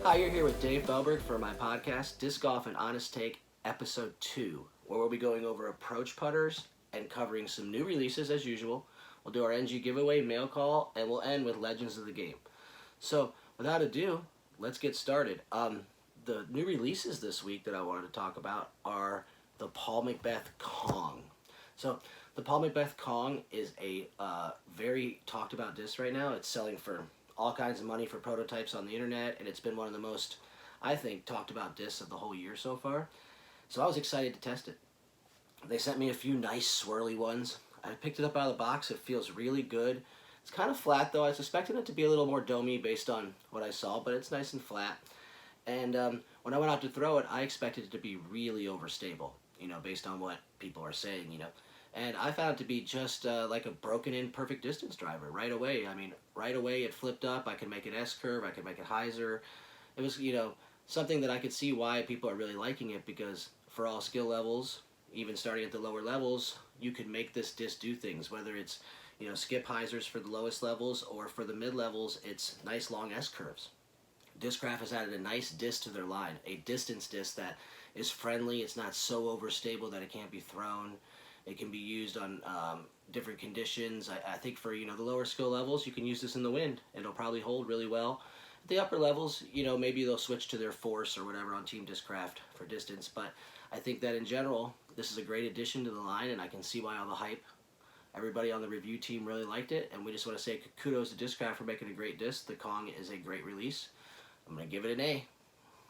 Hi, you're here with Dave Feldberg for my podcast, Disc Golf and Honest Take, Episode 2, where we'll be going over approach putters and covering some new releases as usual. We'll do our NG giveaway, mail call, and we'll end with Legends of the Game. So, without ado, let's get started. The new releases this week that I wanted to talk about are the Paul McBeth Kong. So, the Paul McBeth Kong is a very talked about disc right now. It's selling for all kinds of money for prototypes on the internet, and it's been one of the most, I think, talked about discs of the whole year so far. So I was excited to test it. They sent me a few nice swirly ones. I picked it up out of the box. It feels really good. It's kind of flat though. I suspected it to be a little more domey based on what I saw, but it's nice and flat. And when I went out to throw it, I expected it to be really overstable, based on what people are saying, And I found it to be just like a broken-in perfect distance driver right away. I mean, right away it flipped up. I could make it S-curve. I could make it hyzer. It was, something that I could see why people are really liking it, because for all skill levels, even starting at the lower levels, you can make this disc do things, whether it's, skip hyzers for the lowest levels, or for the mid levels, it's nice long S-curves. Disccraft has added a nice disc to their line, a distance disc that is friendly. It's not so overstable that it can't be thrown. It can be used on different conditions. I think for, the lower skill levels, you can use this in the wind. It'll probably hold really well. At the upper levels, maybe they'll switch to their force or whatever on Team Disccraft for distance. But I think that in general, this is a great addition to the line, and I can see why all the hype. Everybody on the review team really liked it, and we just want to say kudos to Disccraft for making a great disc. The Kong is a great release. I'm going to give it an A.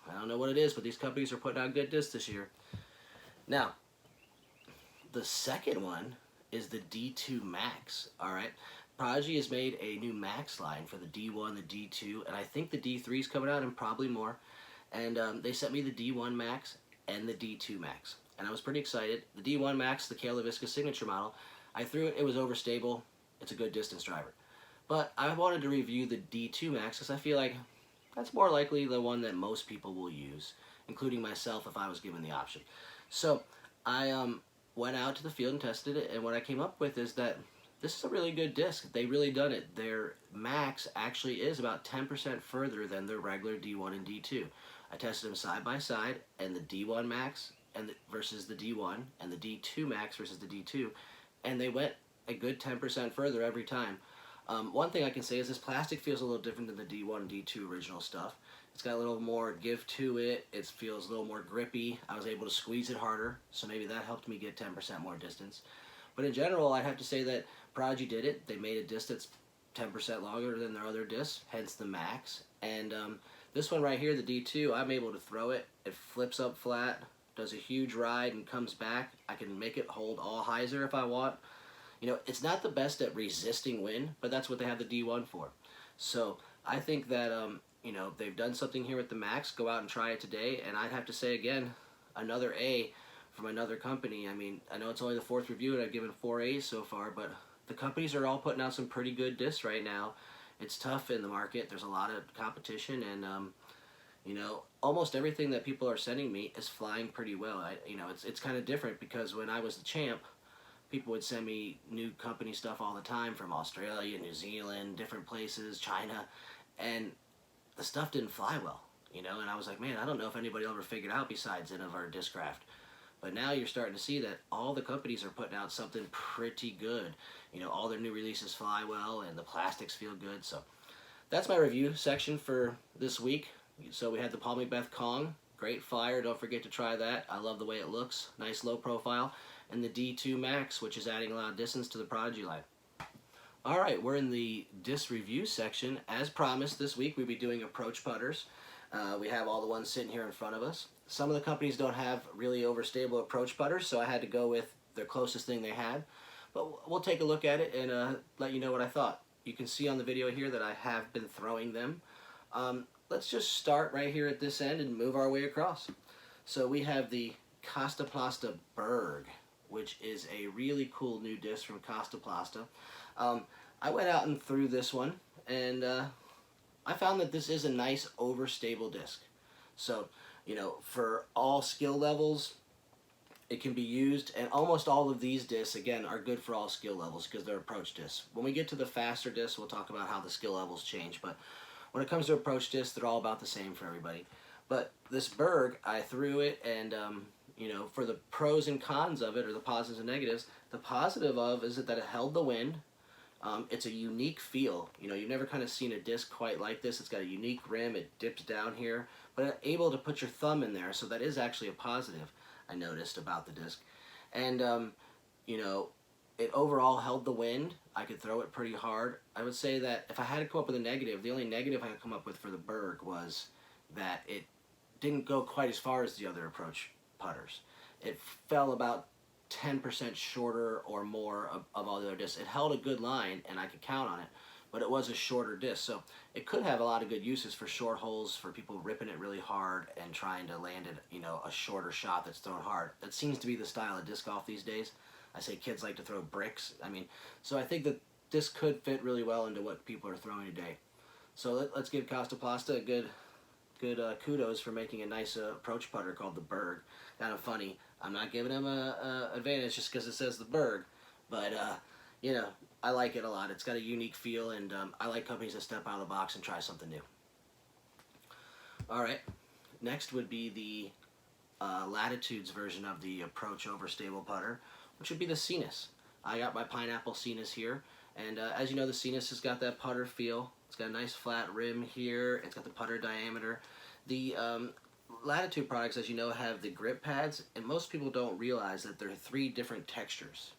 I don't know what it is, but these companies are putting out good discs this year. Now, the second one is the D2 Max, alright? Prodigy has made a new Max line for the D1, the D2, and I think the D3 is coming out and probably more. And they sent me the D1 Max and the D2 Max. And I was pretty excited. The D1 Max, the Kale LaVisca signature model, I threw it, it was overstable. It's a good distance driver. But I wanted to review the D2 Max because I feel like that's more likely the one that most people will use, including myself if I was given the option. So I went out to the field and tested it, and what I came up with is that this is a really good disc. They really done it. Their Max actually is about 10% further than their regular D1 and D2. I tested them side by side, and the D1 Max versus the D1, and the D2 Max versus the D2, and they went a good 10% further every time. One thing I can say is this plastic feels a little different than the D1 and D2 original stuff. It's got a little more give to it. It feels a little more grippy. I was able to squeeze it harder, so maybe that helped me get 10% more distance. But in general, I'd have to say that Prodigy did it. They made a disc that's 10% longer than their other discs, hence the Max. And this one right here, the D2, I'm able to throw it. It flips up flat, does a huge ride, and comes back. I can make it hold all hyzer if I want. It's not the best at resisting wind, but that's what they have the D1 for. So I think that they've done something here with the Max. Go out and try it today, and I'd have to say again, another A from another company. I mean, I know it's only the fourth review, and I've given 4 A's so far, but the companies are all putting out some pretty good discs right now. It's tough in the market. There's a lot of competition, and almost everything that people are sending me is flying pretty well. It's kind of different because when I was the champ, people would send me new company stuff all the time from Australia, New Zealand, different places, China, and the stuff didn't fly well, and I was like, man, I don't know if anybody ever figured out besides Enema or Disccraft. But now you're starting to see that all the companies are putting out something pretty good. All their new releases fly well, and the plastics feel good. So that's my review section for this week. So we had the Paul McBeth Kong, great flyer, don't forget to try that. I love the way it looks, nice low profile. And the D2 Max, which is adding a lot of distance to the Prodigy line. Alright, we're in the disc review section. As promised, this week we'll be doing approach putters. We have all the ones sitting here in front of us. Some of the companies don't have really overstable approach putters, so I had to go with their closest thing they had. But we'll take a look at it and let you know what I thought. You can see on the video here that I have been throwing them. Let's just start right here at this end and move our way across. So we have the Kosta Berg, which is a really cool new disc from Kosta. I went out and threw this one, and I found that this is a nice overstable disc. So, for all skill levels, it can be used, and almost all of these discs, again, are good for all skill levels because they're approach discs. When we get to the faster discs, we'll talk about how the skill levels change, but when it comes to approach discs, they're all about the same for everybody. But this Berg, I threw it, and you know, for the pros and cons of it, or the positives and negatives, the positive of is that it held the wind. It's a unique feel. You know, you've never kind of seen a disc quite like this. It's got a unique rim. It dips down here, but able to put your thumb in there, so that is actually a positive I noticed about the disc. And you know, it overall held the wind. I could throw it pretty hard. I would say that if I had to come up with a negative, the only negative I could come up with for the Berg was that it didn't go quite as far as the other approach putters. It fell about 10% shorter or more of all the other discs. It held a good line, and I could count on it, but it was a shorter disc. So it could have a lot of good uses for short holes, for people ripping it really hard and trying to land it, you know, a shorter shot that's thrown hard. That seems to be the style of disc golf these days. I say kids like to throw bricks. I mean, so I think that this could fit really well into what people are throwing today. So let's give Kosta a good kudos for making a nice approach putter called the Berg. Kind of funny. I'm not giving him a advantage just because it says the Berg, but you know, I like it a lot. It's got a unique feel, and I like companies that step out of the box and try something new. All right, next would be the Latitude's version of the approach overstable putter, which would be the Cenis. I got my pineapple Cenis here, and as you know, the Cenis has got that putter feel. It's got a nice flat rim here. It's got the putter diameter. The Latitude products, as you know, have the grip pads, and most people don't realize that there are 3 different textures.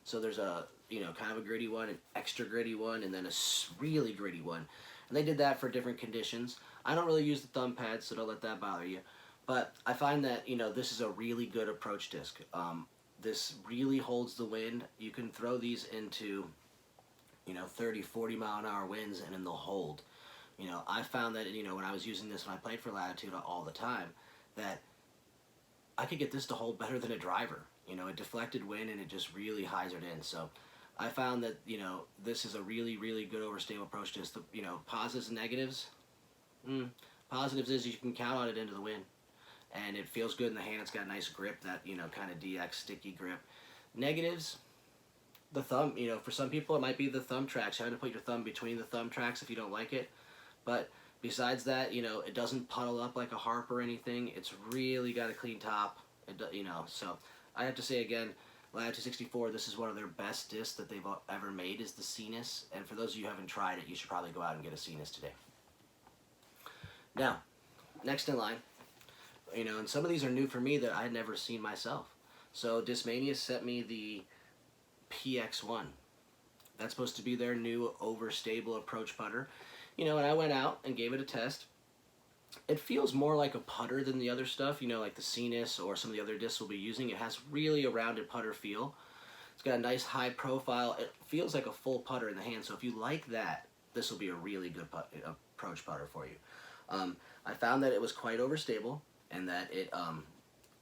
So there's a, you know, kind of a gritty one, an extra gritty one, and then a really gritty one. And they did that for different conditions. I don't really use the thumb pads, so don't let that bother you. But I find that, you know, this is a really good approach disc. This really holds the wind. You can throw these into, you know, 30, 40 mile an hour winds, and then they'll hold. You know, I found that, you know, when I was using this when I played for Latitude all the time, that I could get this to hold better than a driver. You know, it deflected wind, and it just really hyzered in. So I found that, you know, this is a really, really good overstable approach disc. The, you know, positives and negatives. Positives is you can count on it into the wind, and it feels good in the hand. It's got a nice grip, that, you know, kind of DX sticky grip. Negatives, the thumb, you know, for some people it might be the thumb tracks. You have to put your thumb between the thumb tracks if you don't like it. But besides that, you know, it doesn't puddle up like a harp or anything. It's really got a clean top. You know, so I have to say again, Latitude 64, this is one of their best discs that they've ever made, is the Cenis. And for those of you who haven't tried it, you should probably go out and get a Cenis today. Now, next in line, you know, and some of these are new for me that I had never seen myself. So Dismania sent me the PX1. That's supposed to be their new overstable approach putter. You know, and I went out and gave it a test. It feels more like a putter than the other stuff, you know, like the Cenis or some of the other discs we'll be using. It has really a rounded putter feel. It's got a nice high profile. It feels like a full putter in the hand. So if you like that, this will be a really good approach putter for you. I found that it was quite overstable, and that it,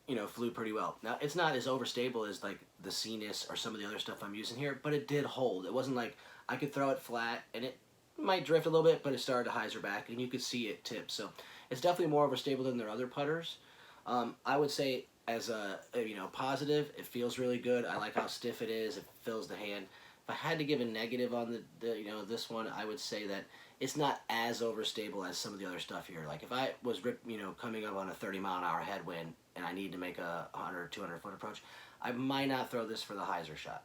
you know, flew pretty well. Now, it's not as overstable as like the Cenis or some of the other stuff I'm using here, but it did hold. It wasn't like I could throw it flat and it might drift a little bit, but it started to hyzer back, and you could see it tip. So it's definitely more overstable than their other putters. I would say as a, you know, positive, it feels really good. I like how stiff it is. It fills the hand. If I had to give a negative on the you know, this one, I would say that it's not as overstable as some of the other stuff here. Like if I was, you know, coming up on a 30 mile an hour headwind and I need to make a 100 or 200 foot approach, I might not throw this for the hyzer shot.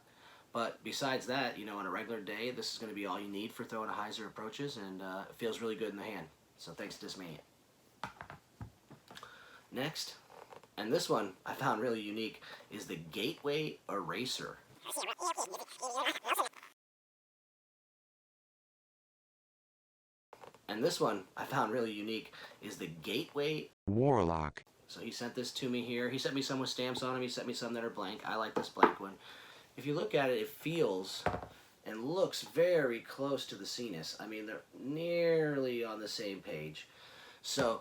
But besides that, you know, on a regular day, this is going to be all you need for throwing a hyzer approaches, and it feels really good in the hand. So thanks to Dismania. Next, and this one I found really unique, is the Gateway Eraser. And this one I found really unique is the Gateway Warlock. So he sent this to me here. He sent me some with stamps on them. He sent me some that are blank. I like this blank one. If you look at it, it feels and looks very close to the Cenis. I mean, they're nearly on the same page. So,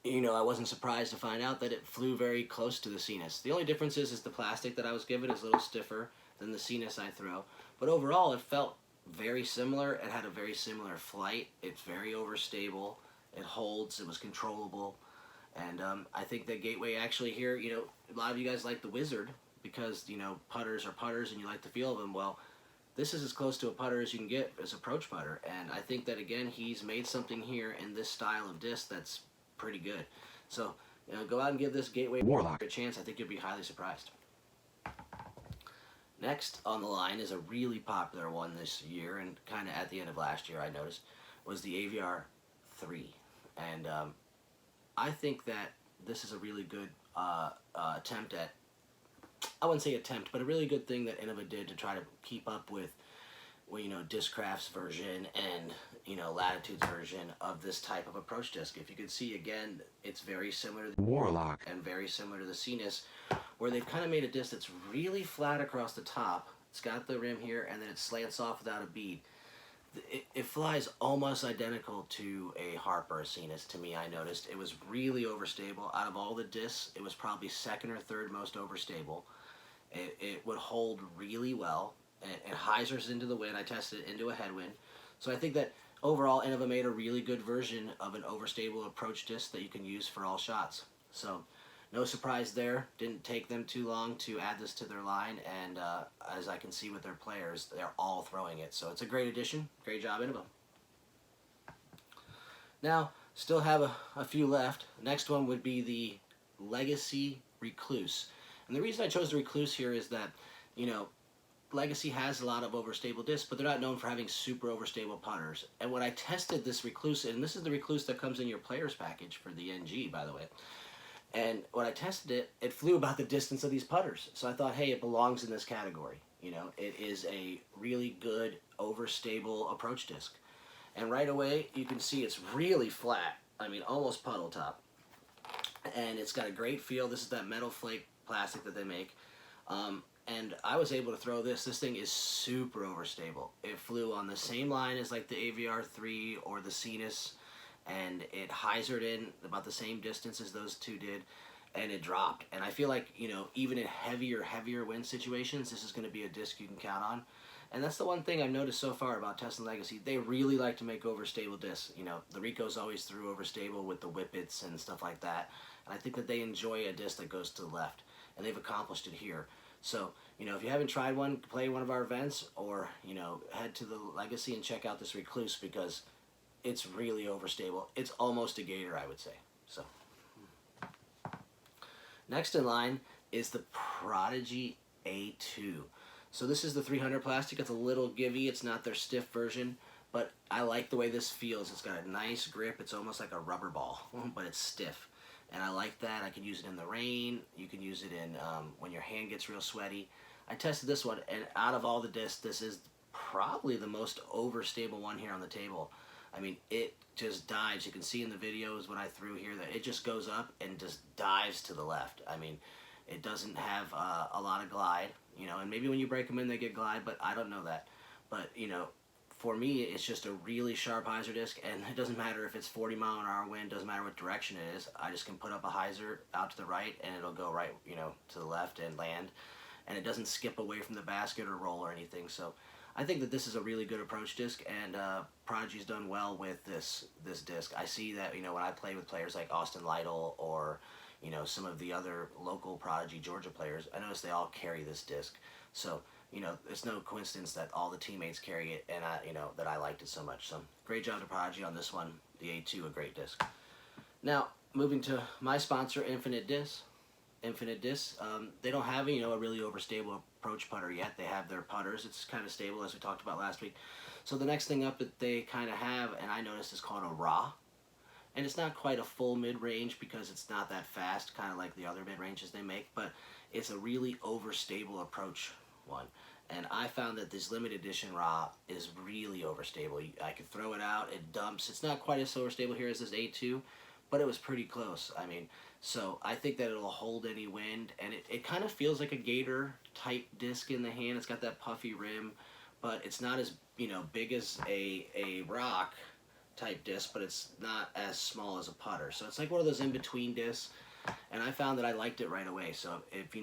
you know, I wasn't surprised to find out that it flew very close to the Cenis. The only difference is the plastic that I was given is a little stiffer than the Cenis I throw. But overall, it felt very similar. It had a very similar flight. It's very overstable. It holds. It was controllable. And I think that Gateway actually here, you know, a lot of you guys like the Wizard because, you know, putters are putters and you like the feel of them. Well, this is as close to a putter as you can get as approach putter. And I think that, again, he's made something here in this style of disc that's pretty good. So, go out and give this Gateway Warlock a chance. I think you'll be highly surprised. Next on the line is a really popular one this year, and kind of at the end of last year I noticed, was the AVR 3. And I think that this is a really good attempt at, I wouldn't say attempt, but a really good thing that Enema did to try to keep up with, well, Disccraft's version and, Latitude's version of this type of approach disc. If you can see, again, it's very similar to the Warlock and very similar to the Cenis, where they've kind of made a disc that's really flat across the top. It's got the rim here, and then it slants off without a bead. It flies almost identical to a Harp or a Cenis to me, I noticed. It was really overstable. Out of all the discs, it was probably second or third most overstable. It would hold really well. It hyzers into the wind. I tested it into a headwind. So I think that overall, Enema made a really good version of an overstable approach disc that you can use for all shots. So no surprise there. Didn't take them too long to add this to their line, and as I can see with their players, they're all throwing it. So it's a great addition. Great job, Enema. Now, still have a few left. Next one would be the Legacy Rekluse. And the reason I chose the Rekluse here is that, Legacy has a lot of overstable discs, but they're not known for having super overstable putters. And when I tested this Rekluse, and this is the Rekluse that comes in your player's package for the NG, by the way, and when I tested it, it flew about the distance of these putters. So I thought, hey, it belongs in this category. It is a really good overstable approach disc. And right away, you can see it's really flat. I mean, almost puddle top. And it's got a great feel. This is that metal flake plastic that they make. And I was able to throw this. This thing is super overstable. It flew on the same line as like the AVR 3 or the Cenis, and it hyzered in about the same distance as those two did, and it dropped. And I feel like, even in heavier wind situations, this is going to be a disc you can count on. And that's the one thing I've noticed so far about Tesla Legacy. They really like to make overstable discs. The Ricos always threw overstable with the Whippets and stuff like that. And I think that they enjoy a disc that goes to the left. And they've accomplished it here. So, if you haven't tried one, play one of our events, or, head to the Legacy and check out this Rekluse, because it's really overstable. It's almost a gator, I would say. So, next in line is the Prodigy A2. So this is the 300 plastic. It's a little givey. It's not their stiff version, but I like the way this feels. It's got a nice grip. It's almost like a rubber ball, but it's stiff. And I like that. I can use it in the rain. You can use it in when your hand gets real sweaty. I tested this one, and out of all the discs, this is probably the most overstable one here on the table. I mean, it just dives. You can see in the videos when I threw here that it just goes up and just dives to the left. I mean, it doesn't have a lot of glide, and maybe when you break them in, they get glide, but I don't know that. But, for me, it's just a really sharp hyzer disc, and it doesn't matter if it's 40-mile-an-hour wind, doesn't matter what direction it is. I just can put up a hyzer out to the right, and it'll go right, to the left and land, and it doesn't skip away from the basket or roll or anything. So I think that this is a really good approach disc, and Prodigy's done well with this disc. I see that, when I play with players like Austin Lytle or, some of the other local Prodigy Georgia players, I notice they all carry this disc. So, it's no coincidence that all the teammates carry it, and that I liked it so much. So great job to Prodigy on this one. The A2, a great disc. Now, moving to my sponsor, Infinite Disc. Infinite Disc, they don't have a really overstable approach putter yet. They have their putters. It's kind of stable, as we talked about last week. So the next thing up that they kind of have, and I noticed, is called a Raw. And it's not quite a full mid-range because it's not that fast, kind of like the other mid-ranges they make, but it's a really overstable approach one. And I found that this limited edition Raw is really overstable. I could throw it out, it dumps. It's not quite as overstable here as this A2, but it was pretty close. I mean, so I think that it'll hold any wind, and it kind of feels like a gator type disc in the hand. It's got that puffy rim, but it's not as big as a rock type disc, but it's not as small as a putter. So it's like one of those in-between discs, and I found that I liked it right away. So if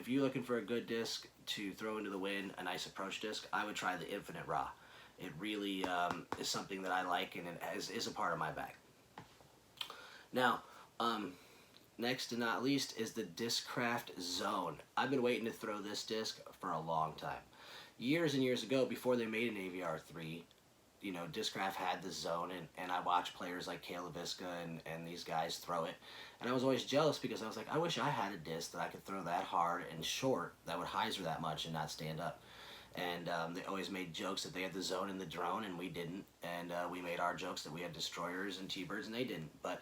you're looking for a good disc to throw into the wind, a nice approach disc, I would try the Infinite Raw. It really is something that I like, and it is a part of my bag. Now, next and not least is the Disccraft Zone. I've been waiting to throw this disc for a long time. years and years ago, before they made an AVR 3, you know, Disccraft had the Zone, and I watched players like Kayla Visca and these guys throw it. And I was always jealous because I was like, I wish I had a disc that I could throw that hard and short that would hyzer that much and not stand up. And they always made jokes that they had the Zone and the drone, and we didn't. And we made our jokes that we had destroyers and T-birds, and they didn't. But,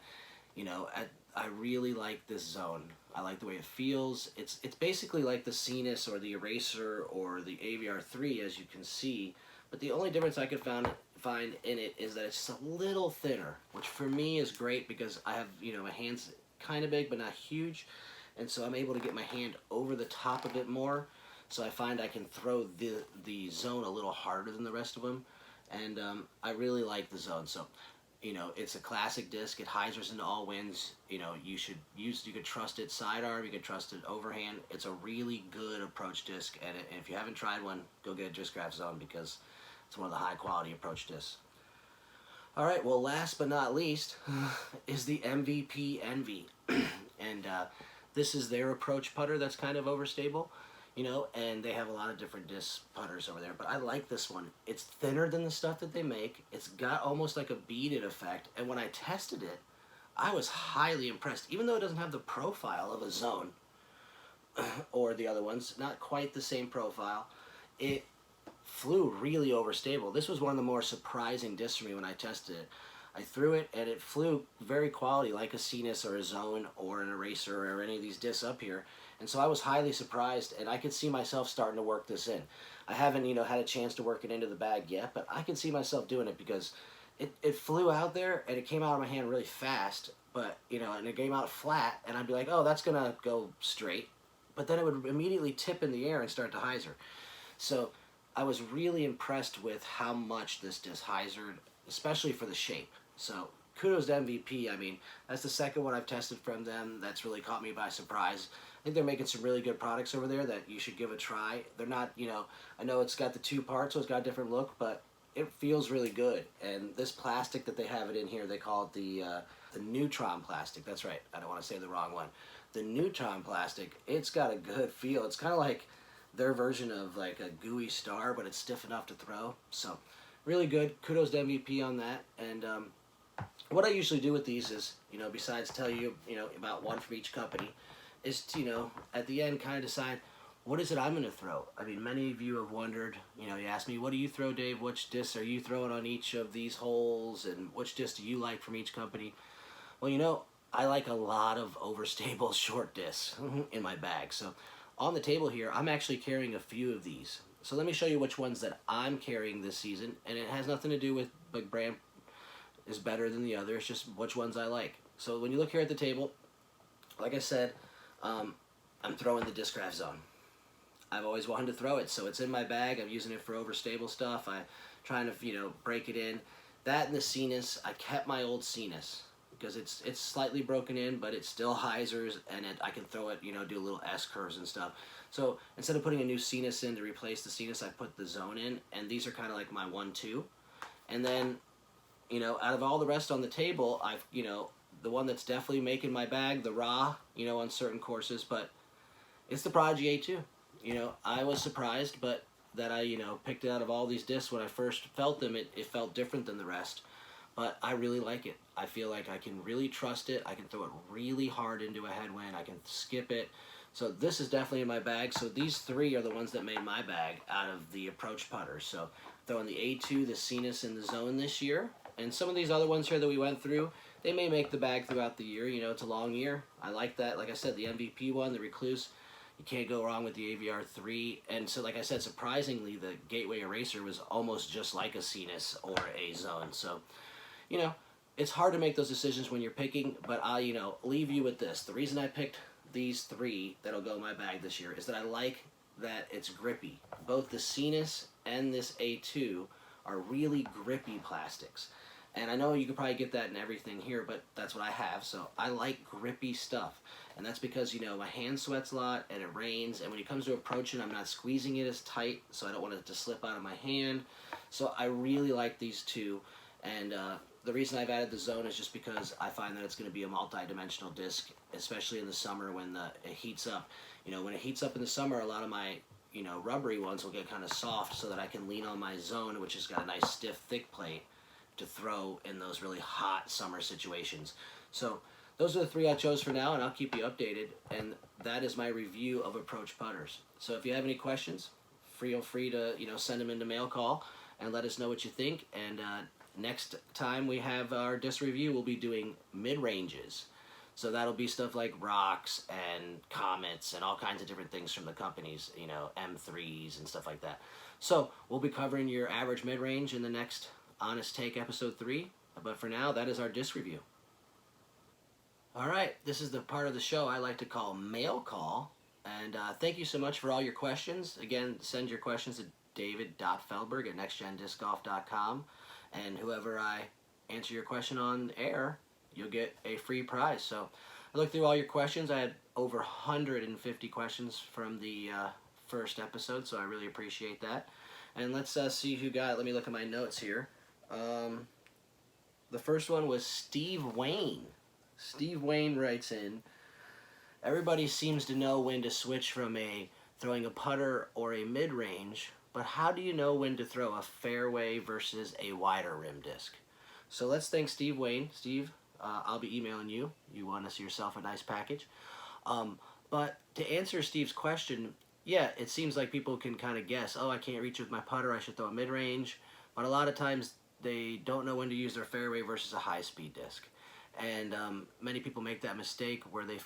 you know, I really like this Zone. I like the way it feels. It's basically like the Cenis or the Eraser or the AVR 3, as you can see. But the only difference I could find in it is that it's just a little thinner, which for me is great because I have, you know, my hand's kind of big but not huge. And so I'm able to get my hand over the top of it more. So I find I can throw the Zone a little harder than the rest of them. And I really like the Zone. So, you know, it's a classic disc. It hyzers into all winds. You know, you could trust it sidearm. You could trust it overhand. It's a really good approach disc. And if you haven't tried one, go get a Disccraft Zone because it's one of the high quality approach discs. All right, well, last but not least is the MVP Envy. And this is their approach putter that's kind of overstable. You know, and they have a lot of different disc putters over there, but I like this one. It's thinner than the stuff that they make. It's got almost like a beaded effect, and when I tested it, I was highly impressed. Even though it doesn't have the profile of a Zone or the other ones, not quite the same profile, it flew really overstable. This was one of the more surprising discs for me when I tested it. I threw it, and it flew very quality, like a Cenis or a Zone or an Eraser or any of these discs up here. And so I was highly surprised, and I could see myself starting to work this in. I haven't, you know, had a chance to work it into the bag yet, but I could see myself doing it because it flew out there, and it came out of my hand really fast, but, you know, and it came out flat, and I'd be like, oh, that's going to go straight. But then it would immediately tip in the air and start to hyzer. So I was really impressed with how much this disc hyzered, especially for the shape. So kudos to MVP. I mean, that's the second one I've tested from them that's really caught me by surprise. I think they're making some really good products over there that you should give a try. They're not, you know, I know it's got the two parts, so it's got a different look, but it feels really good. And this plastic that they have it in here, they call it the Neutron plastic. That's right. I don't want to say the wrong one. The Neutron plastic, it's got a good feel. It's kind of like their version of like a gooey star, but it's stiff enough to throw. So really good. Kudos to MVP on that. And what I usually do with these is, you know, besides tell you, you know, about one from each company, is to, you know, at the end kind of decide what is it I'm going to throw. I mean, many of you have wondered, you know, you ask me, what do you throw, Dave? Which discs are you throwing on each of these holes, and which discs do you like from each company? Well, you know, I like a lot of overstable short discs in my bag. So on the table here, I'm actually carrying a few of these. So let me show you which ones that I'm carrying this season, and it has nothing to do with big brand is better than the other. It's just which ones I like. So when you look here at the table, like I said, I'm throwing the Disccraft Zone. I've always wanted to throw it, so it's in my bag. I'm using it for overstable stuff. I'm trying to, you know, break it in. That and the Cenis, I kept my old Cenis because it's slightly broken in, but it still hyzers, and I can throw it, you know, do little S curves and stuff. So instead of putting a new Cenis in to replace the Cenis, I put the Zone in, and these are kind of like my 1-2. And then, you know, out of all the rest on the table, I've, you know, the one that's definitely making my bag, the Ra, you know, on certain courses, but it's the Prodigy A2. You know, I was surprised, but that I, you know, picked it out of all these discs. When I first felt them, it felt different than the rest, but I really like it. I feel like I can really trust it. I can throw it really hard into a headwind. I can skip it. So this is definitely in my bag. So these three are the ones that made my bag out of the approach putters. So throwing the A2, the Cenis, and the Zone this year. And some of these other ones here that we went through, they may make the bag throughout the year. You know, it's a long year. I like that. Like I said, the MVP one, the Rekluse, you can't go wrong with the AVR 3. And so, like I said, surprisingly, the Gateway Eraser was almost just like a Cenis or a Zone. So, you know, it's hard to make those decisions when you're picking, but I'll, you know, leave you with this. The reason I picked these three that'll go in my bag this year is that I like that it's grippy. Both the Cenis and this A2 are really grippy plastics. And I know you could probably get that in everything here, but that's what I have. So I like grippy stuff. And that's because, you know, my hand sweats a lot and it rains. And when it comes to approaching, I'm not squeezing it as tight, so I don't want it to slip out of my hand. So I really like these two. And the reason I've added the Zone is just because I find that it's going to be a multi-dimensional disc, especially in the summer when it heats up. You know, when it heats up in the summer, a lot of my rubbery ones will get kind of soft so that I can lean on my Zone, which has got a nice stiff thick plate to throw in those really hot summer situations. So those are the 3 I chose for now, and I'll keep you updated. And that is my review of approach putters. So if you have any questions, feel free to send them into mail call and let us know what you think. And next time we have our disc review, we'll be doing mid-ranges. So that'll be stuff like rocks and comets and all kinds of different things from the companies, M3s and stuff like that. So we'll be covering your average mid-range in the next Honest Take episode 3. But for now, that is our disc review. All right, this is the part of the show I like to call mail call. And thank you so much for all your questions. Again, send your questions to david.feldberg@nextgendiscgolf.com. And whoever I answer your question on air, you'll get a free prize. So I looked through all your questions. I had over 150 questions from the first episode, so I really appreciate that. And let's see who got it. Let me look at my notes here. The first one was Steve Wayne. Steve Wayne writes in, everybody seems to know when to switch from throwing a putter or a mid-range, but how do you know when to throw a fairway versus a wider rim disc? So let's thank Steve Wayne. Steve, I'll be emailing you. You want to see yourself a nice package. But to answer Steve's question, yeah, it seems like people can kind of guess, oh, I can't reach with my putter, I should throw a mid-range. But a lot of times they don't know when to use their fairway versus a high-speed disc. And many people make that mistake where they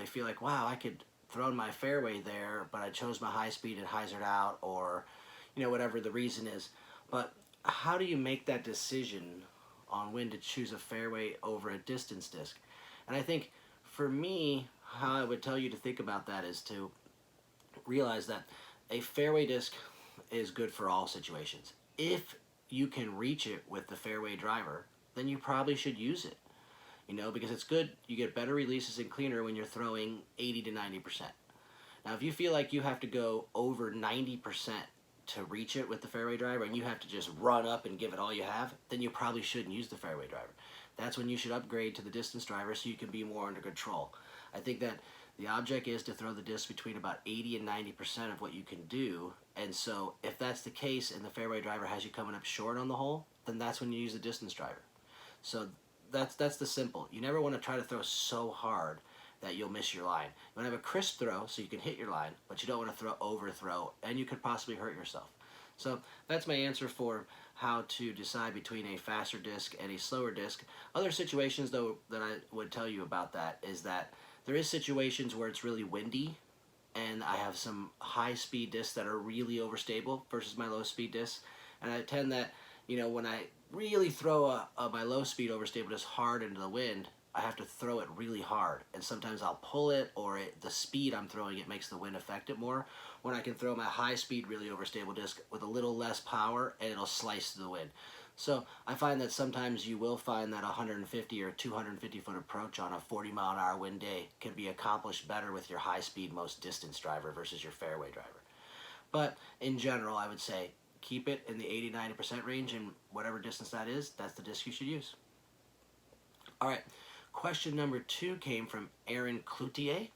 feel like, wow, I could throw in my fairway there, but I chose my high speed and hyzered out, or whatever the reason is. But how do you make that decision on when to choose a fairway over a distance disc? And I think for me, how I would tell you to think about that is to realize that a fairway disc is good for all situations. If you can reach it with the fairway driver, then you probably should use it. Because it's good. You get better releases and cleaner when you're throwing 80 to 90%. Now, if you feel like you have to go over 90% to reach it with the fairway driver and you have to just run up and give it all you have, then you probably shouldn't use the fairway driver. That's when you should upgrade to the distance driver so you can be more under control. I think that the object is to throw the disc between about 80 and 90% of what you can do. And so if that's the case and the fairway driver has you coming up short on the hole, then that's when you use the distance driver. So that's the simple. You never want to try to throw so hard that you'll miss your line. You want to have a crisp throw so you can hit your line, but you don't want to overthrow, and you could possibly hurt yourself. So that's my answer for how to decide between a faster disc and a slower disc. Other situations, though, that I would tell you about that is that there is situations where it's really windy, and I have some high-speed discs that are really overstable versus my low-speed discs, and I tend that, when I really throw my low-speed overstable disc hard into the wind, I have to throw it really hard, and sometimes I'll pull it, or the speed I'm throwing it makes the wind affect it more, when I can throw my high-speed really overstable disc with a little less power, and it'll slice through the wind. So I find that sometimes you will find that 150 or 250 foot approach on a 40-mile-an-hour wind day can be accomplished better with your high-speed most distance driver versus your fairway driver. But in general, I would say keep it in the 80-90% range, and whatever distance that is, that's the disc you should use. All right, question number 2 came from Aaron Cloutier,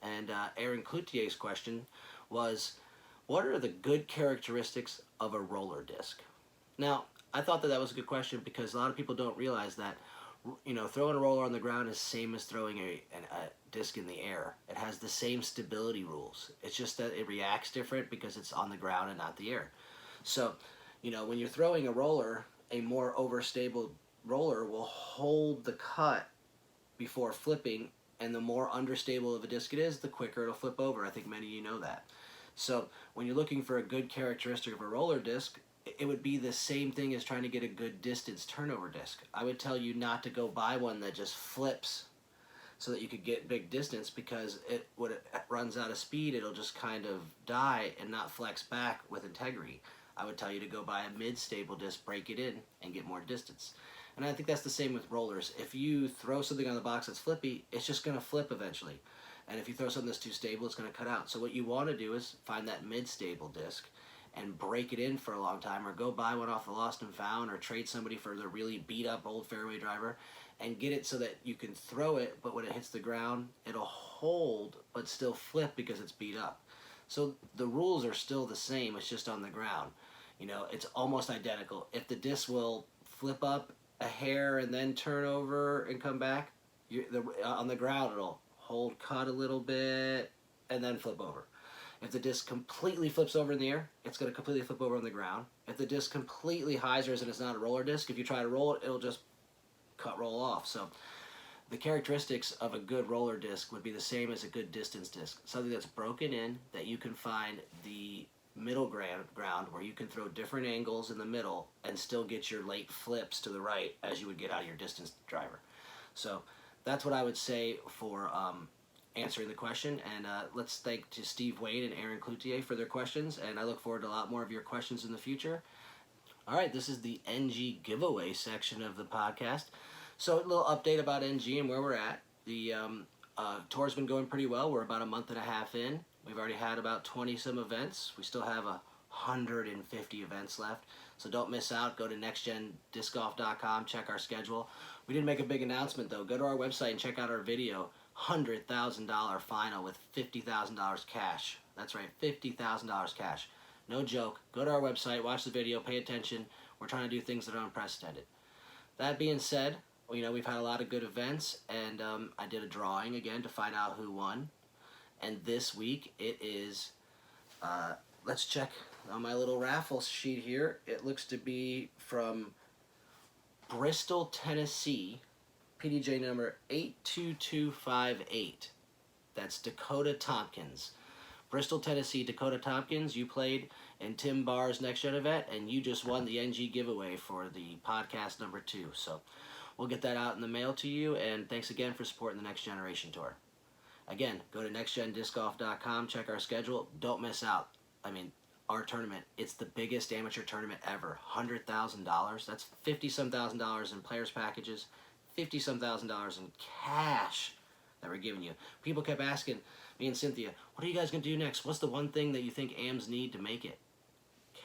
and Aaron Cloutier's question was, what are the good characteristics of a roller disc? Now, I thought that was a good question because a lot of people don't realize that throwing a roller on the ground is the same as throwing a disc in the air. It has the same stability rules. It's just that it reacts different because it's on the ground and not the air. So, when you're throwing a roller, a more overstable roller will hold the cut before flipping, and the more understable of a disc it is, the quicker it'll flip over. I think many of you know that. So, when you're looking for a good characteristic of a roller disc, it would be the same thing as trying to get a good distance turnover disc. I would tell you not to go buy one that just flips so that you could get big distance, because when it runs out of speed, it'll just kind of die and not flex back with integrity. I would tell you to go buy a mid-stable disc, break it in, and get more distance. And I think that's the same with rollers. If you throw something on the box that's flippy, it's just going to flip eventually. And if you throw something that's too stable, it's going to cut out. So what you want to do is find that mid-stable disc and break it in for a long time, or go buy one off the Lost and Found, or trade somebody for the really beat-up old fairway driver, and get it so that you can throw it, but when it hits the ground, it'll hold but still flip because it's beat up. So the rules are still the same, it's just on the ground. You know, it's almost identical. If the disc will flip up a hair and then turn over and come back, on the ground it'll hold cut a little bit and then flip over. If the disc completely flips over in the air, it's going to completely flip over on the ground. If the disc completely hyzers and it's not a roller disc, if you try to roll it, it'll just roll off. So the characteristics of a good roller disc would be the same as a good distance disc. Something that's broken in, that you can find the middle ground where you can throw different angles in the middle and still get your late flips to the right as you would get out of your distance driver. So that's what I would say for answering the question, and let's thank to Steve Wayne and Aaron Cloutier for their questions, and I look forward to a lot more of your questions in the future. All right, this is the NG giveaway section of the podcast. So a little update about NG and where we're at. The tour's been going pretty well. We're about a month and a half in. We've already had about 20 some events. We still have 150 events left, so don't miss out. Go to nextgendiscgolf.com, check our schedule. We didn't make a big announcement though. Go to our website and check out our video. $100,000 final with $50,000 cash. That's right, $50,000 cash. No joke. Go to our website, watch the video, pay attention. We're trying to do things that are unprecedented. That being said, you know, we've had a lot of good events, and I did a drawing again to find out who won. And this week it is, let's check on my little raffle sheet here. It looks to be from Bristol, Tennessee, PDJ number 82258. That's Dakota Tompkins. Bristol, Tennessee, Dakota Tompkins. You played in Tim Barr's Next Gen event, and you just won the NG giveaway for the podcast number 2. So we'll get that out in the mail to you, and thanks again for supporting the Next Generation Tour. Again, go to nextgendiscgolf.com, check our schedule. Don't miss out. I mean, our tournament, it's the biggest amateur tournament ever. $100,000. That's $50-some thousand in players' packages. $50-some thousand in cash that we're giving you. People kept asking me and Cynthia, what are you guys going to do next? What's the one thing that you think AMs need to make it?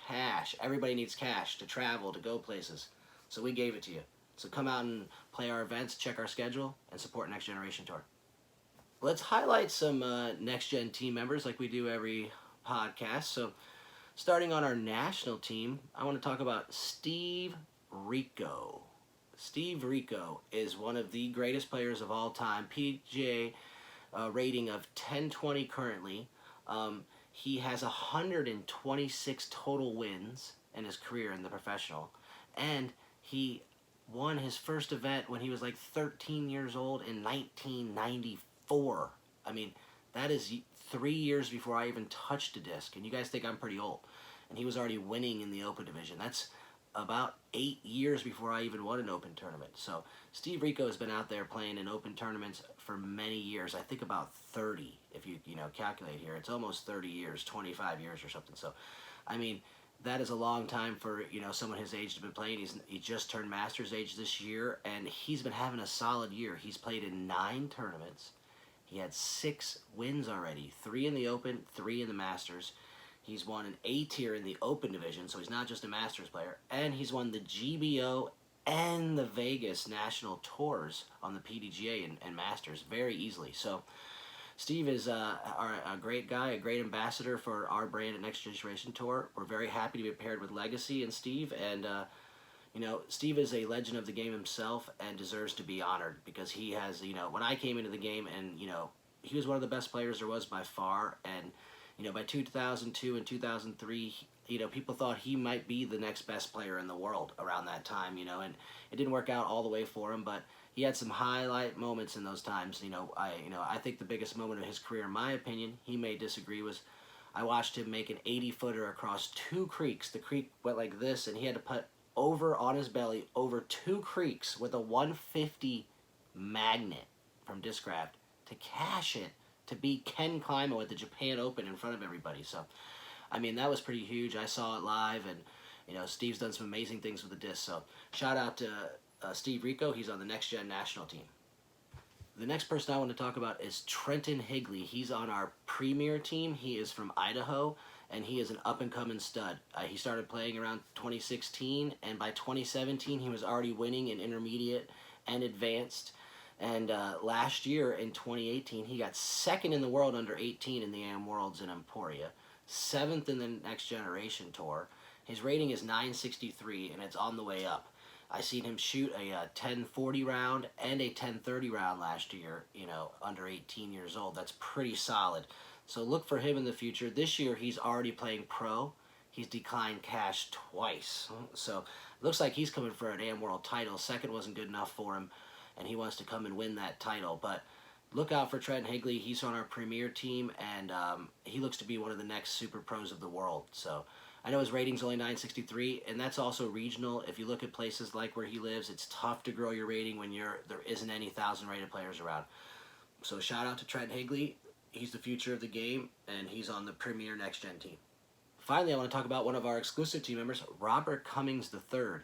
Cash. Everybody needs cash to travel, to go places. So we gave it to you. So come out and play our events, check our schedule, and support Next Generation Tour. Let's highlight some Next Gen team members like we do every podcast. So starting on our national team, I want to talk about Steve Rico. Steve Rico is one of the greatest players of all time. PGA rating of 1020 currently. He has 126 total wins in his career in the professional. And he won his first event when he was like 13 years old in 1994. I mean, that is 3 years before I even touched a disc. And you guys think I'm pretty old. And he was already winning in the Open division. That's about 8 years before I even won an Open tournament. So Steve Rico has been out there playing in Open tournaments for many years. I think about 30, if you calculate here. It's almost 30 years, 25 years or something. So, I mean, that is a long time for, someone his age to be playing. He just turned Masters age this year, and he's been having a solid year. He's played in 9 tournaments. He had 6 wins already, 3 in the Open, 3 in the Masters. He's won an A tier in the Open division, so he's not just a Masters player. And he's won the GBO and the Vegas National Tours on the PDGA and Masters very easily. So Steve is a great guy, a great ambassador for our brand at Next Generation Tour. We're very happy to be paired with Legacy and Steve. And, Steve is a legend of the game himself and deserves to be honored because he has, when I came into the game and, he was one of the best players there was by far. And by 2002 and 2003, people thought he might be the next best player in the world around that time, and it didn't work out all the way for him, but he had some highlight moments in those times. I think the biggest moment of his career, in my opinion, he may disagree, was I watched him make an 80-footer across 2 creeks. The creek went like this, and he had to putt over on his belly over 2 creeks with a 150 magnet from Disccraft to cash it, to beat Ken Climo at the Japan Open in front of everybody. So, I mean, that was pretty huge. I saw it live, and, Steve's done some amazing things with the disc. So, shout out to Steve Rico. He's on the Next Gen national team. The next person I want to talk about is Trenton Higley. He's on our premier team. He is from Idaho, and he is an up-and-coming stud. He started playing around 2016, and by 2017, he was already winning in intermediate and advanced. And last year in 2018, he got second in the world under 18 in the AM Worlds in Emporia, seventh in the Next Generation Tour. His rating is 963, and it's on the way up. I seen him shoot a 1040 round and a 1030 round last year, under 18 years old. That's pretty solid. So look for him in the future. This year, he's already playing pro. He's declined cash twice. So it looks like he's coming for an AM World title. Second wasn't good enough for him, and he wants to come and win that title. But look out for Trent Higley. He's on our premier team, and he looks to be one of the next super pros of the world. So I know his rating's only 963, and that's also regional. If you look at places like where he lives, it's tough to grow your rating when there isn't any 1,000-rated players around. So shout out to Trent Higley. He's the future of the game, and he's on the premier next-gen team. Finally, I want to talk about one of our exclusive team members, Robert Cummings III.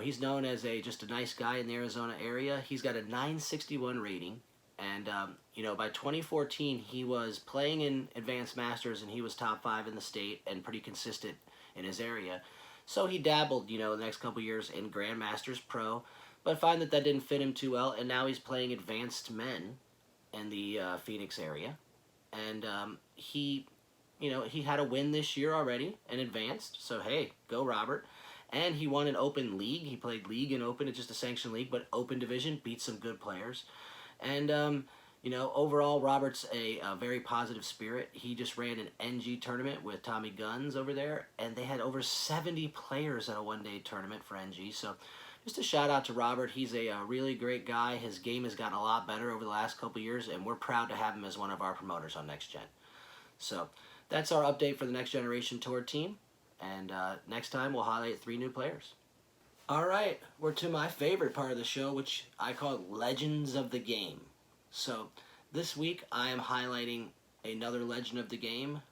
He's known as just a nice guy in the Arizona area. He's got a 961 rating. And, by 2014, he was playing in Advanced Masters, and he was top 5 in the state and pretty consistent in his area. So he dabbled, the next couple years in Grandmasters Pro, but find that didn't fit him too well, and now he's playing Advanced Men in the Phoenix area. And he had a win this year already in Advanced, so hey, go Robert. And he won an Open League. He played League and Open. It's just a sanctioned league, but Open Division, beat some good players. And, overall, Robert's a very positive spirit. He just ran an NG tournament with Tommy Guns over there, and they had over 70 players at a one-day tournament for NG. So just a shout-out to Robert. He's a really great guy. His game has gotten a lot better over the last couple years, and we're proud to have him as one of our promoters on Next Gen. So that's our update for the Next Generation Tour team. And next time, we'll highlight 3 new players. All right, we're to my favorite part of the show, which I call Legends of the Game. So this week, I am highlighting another legend of the game,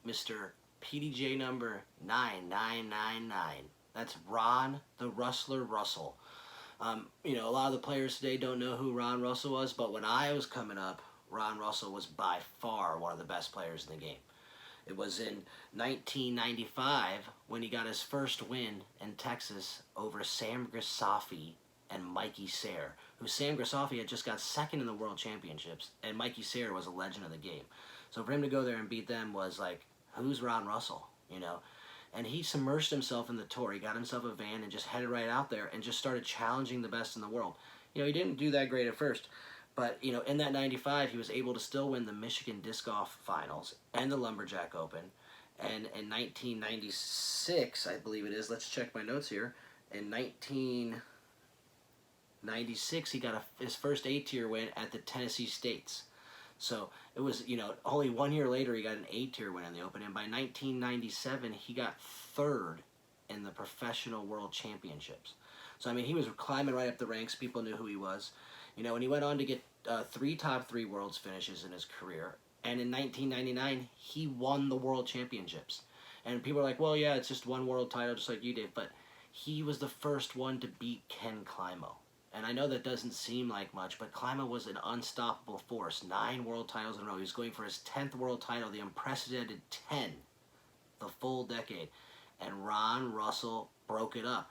Mr. PDJ number 9999. That's Ron the Rustler Russell. A lot of the players today don't know who Ron Russell was, but when I was coming up, Ron Russell was by far one of the best players in the game. It was in 1995 when he got his first win in Texas over Sam Grisafi and Mikey Sayre, who Sam Grisafi had just got second in the World Championships, and Mikey Sayre was a legend of the game. So for him to go there and beat them was like, who's Ron Russell, And he submerged himself in the tour. He got himself a van and just headed right out there and just started challenging the best in the world. He didn't do that great at first. But, in that 95, he was able to still win the Michigan Disc Golf Finals and the Lumberjack Open. And in 1996, I believe it is, let's check my notes here. In 1996, he got his first A-tier win at the Tennessee States. So it was, only 1 year later, he got an A-tier win in the Open. And by 1997, he got third in the Professional World Championships. So, he was climbing right up the ranks. People knew who he was. And he went on to get 3 top 3 Worlds finishes in his career. And in 1999, he won the World Championships. And people are like, well, yeah, it's just one world title, just like you did. But he was the first one to beat Ken Climo. And I know that doesn't seem like much, but Climo was an unstoppable force. 9 world titles in a row. He was going for his 10th world title, the unprecedented 10, the full decade. And Ron Russell broke it up.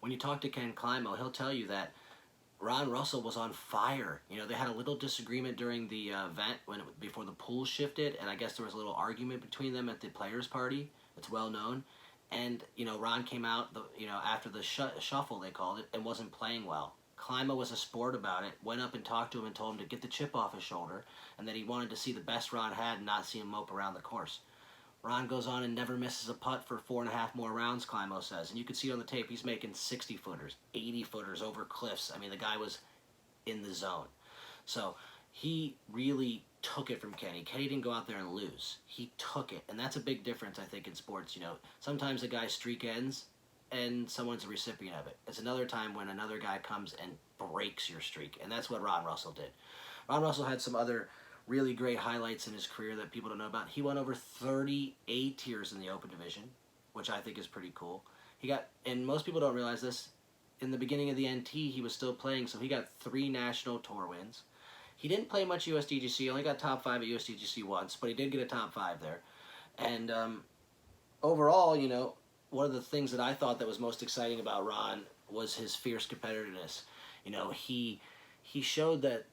When you talk to Ken Climo, he'll tell you that Ron Russell was on fire. They had a little disagreement during the event before the pool shifted, and I guess there was a little argument between them at the players' party. It's well known. And, Ron came out, after the shuffle, they called it, and wasn't playing well. Climo was a sport about it, went up and talked to him and told him to get the chip off his shoulder, and that he wanted to see the best Ron had and not see him mope around the course. Ron goes on and never misses a putt for 4.5 more rounds, Climo says. And you can see on the tape, he's making 60-footers, 80-footers over cliffs. The guy was in the zone. So he really took it from Kenny. Kenny didn't go out there and lose. He took it. And that's a big difference, I think, in sports. Sometimes a guy's streak ends and someone's a recipient of it. It's another time when another guy comes and breaks your streak. And that's what Ron Russell did. Ron Russell had some other really great highlights in his career that people don't know about. He won over 30 A-tiers in the Open Division, which I think is pretty cool. And most people don't realize this, in the beginning of the NT, he was still playing, so he got 3 national tour wins. He didn't play much USDGC, only got top 5 at USDGC once, but he did get a top 5 there. And overall, one of the things that I thought that was most exciting about Ron was his fierce competitiveness. he showed that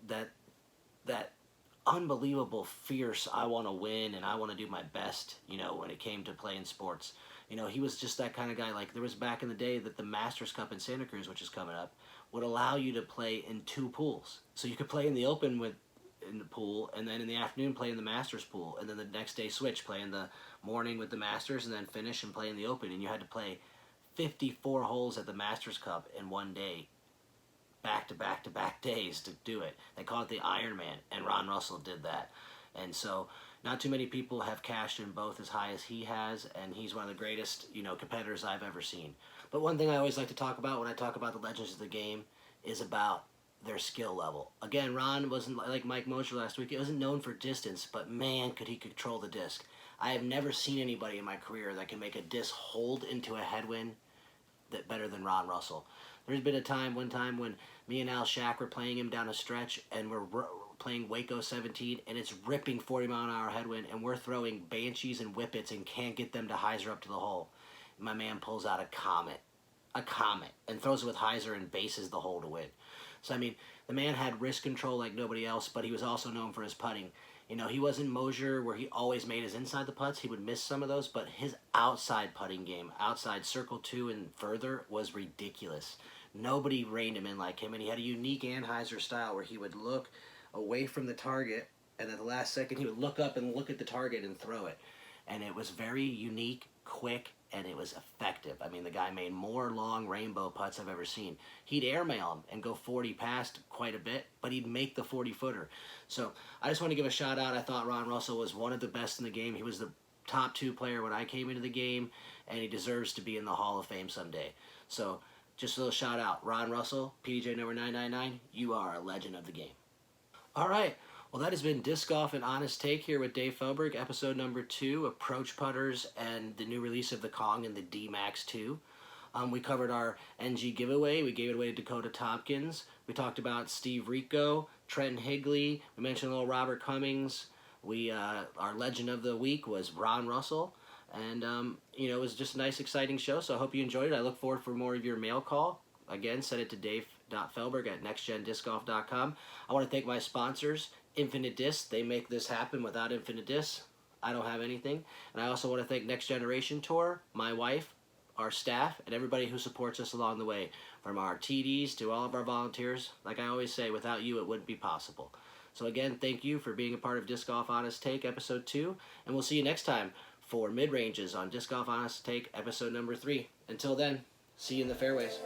unbelievable fierce, I want to win and I want to do my best, you know, when it came to playing sports. You know, he was just that kind of guy. Like, there was back in the day that the Masters Cup in Santa Cruz, which is coming up, would allow you to play in 2 pools. So you could play in the Open in the pool, and then in the afternoon play in the Masters pool, and then the next day switch, play in the morning with the Masters, and then finish and play in the Open. And you had to play 54 holes at the Masters Cup in one day, back to back to back days to do it. They call it the Ironman, and Ron Russell did that. And so not too many people have cashed in both as high as he has, and he's one of the greatest, you know, competitors I've ever seen. But one thing I always like to talk about when I talk about the legends of the game is about their skill level. Again, Ron wasn't like Mike Mosher last week. He wasn't known for distance, but man, could he control the disc. I have never seen anybody in my career that can make a disc hold into a headwind that better than Ron Russell. There's been one time when me and Al Shack were playing him down a stretch, and we're playing Waco 17, and it's ripping 40-mile-an-hour headwind, and we're throwing Banshees and Whippets and can't get them to hyzer up to the hole. And my man pulls out a Comet, and throws it with hyzer and bases the hole to win. So, I mean, the man had wrist control like nobody else, but he was also known for his putting. You know, he wasn't Mosier where he always made his inside the putts. He would miss some of those, but his outside putting game, outside circle 2 and further, was ridiculous. Nobody reined him in like him, and he had a unique Anheuser style where he would look away from the target, and at the last second he would look up and look at the target and throw it. And it was very unique, quick, and it was effective. I mean, the guy made more long rainbow putts I've ever seen. He'd airmail them and go 40 past quite a bit, but he'd make the 40-footer. So I just want to give a shout out. I thought Ron Russell was one of the best in the game. He was the top 2 player when I came into the game, and he deserves to be in the Hall of Fame someday. So just a little shout out. Ron Russell, PDJ number 999, you are a legend of the game. All right. Well, that has been Disc Golf and Honest Take here with Dave Feldberg, episode number 2, Approach Putters and the new release of the Kong and the D Max 2. We covered our NG giveaway. We gave it away to Dakota Tompkins. We talked about Steve Rico, Trent Higley. We mentioned a little Robert Cummings. Our legend of the week was Ron Russell. And, you know, it was just a nice, exciting show, so I hope you enjoyed it. I look forward for more of your mail call. Again, send it to dave.feldberg@nextgendiscgolf.com. I want to thank my sponsors, Infinite Disc. They make this happen. Without Infinite Disc, I don't have anything. And I also want to thank Next Generation Tour, my wife, our staff, and everybody who supports us along the way, from our TDs to all of our volunteers. Like I always say, without you, it wouldn't be possible. So again, thank you for being a part of Disc Golf Honest Take, episode 2, and we'll see you next time for Mid-Ranges on Disc Golf Honest Take, episode number 3. Until then, see you in the fairways.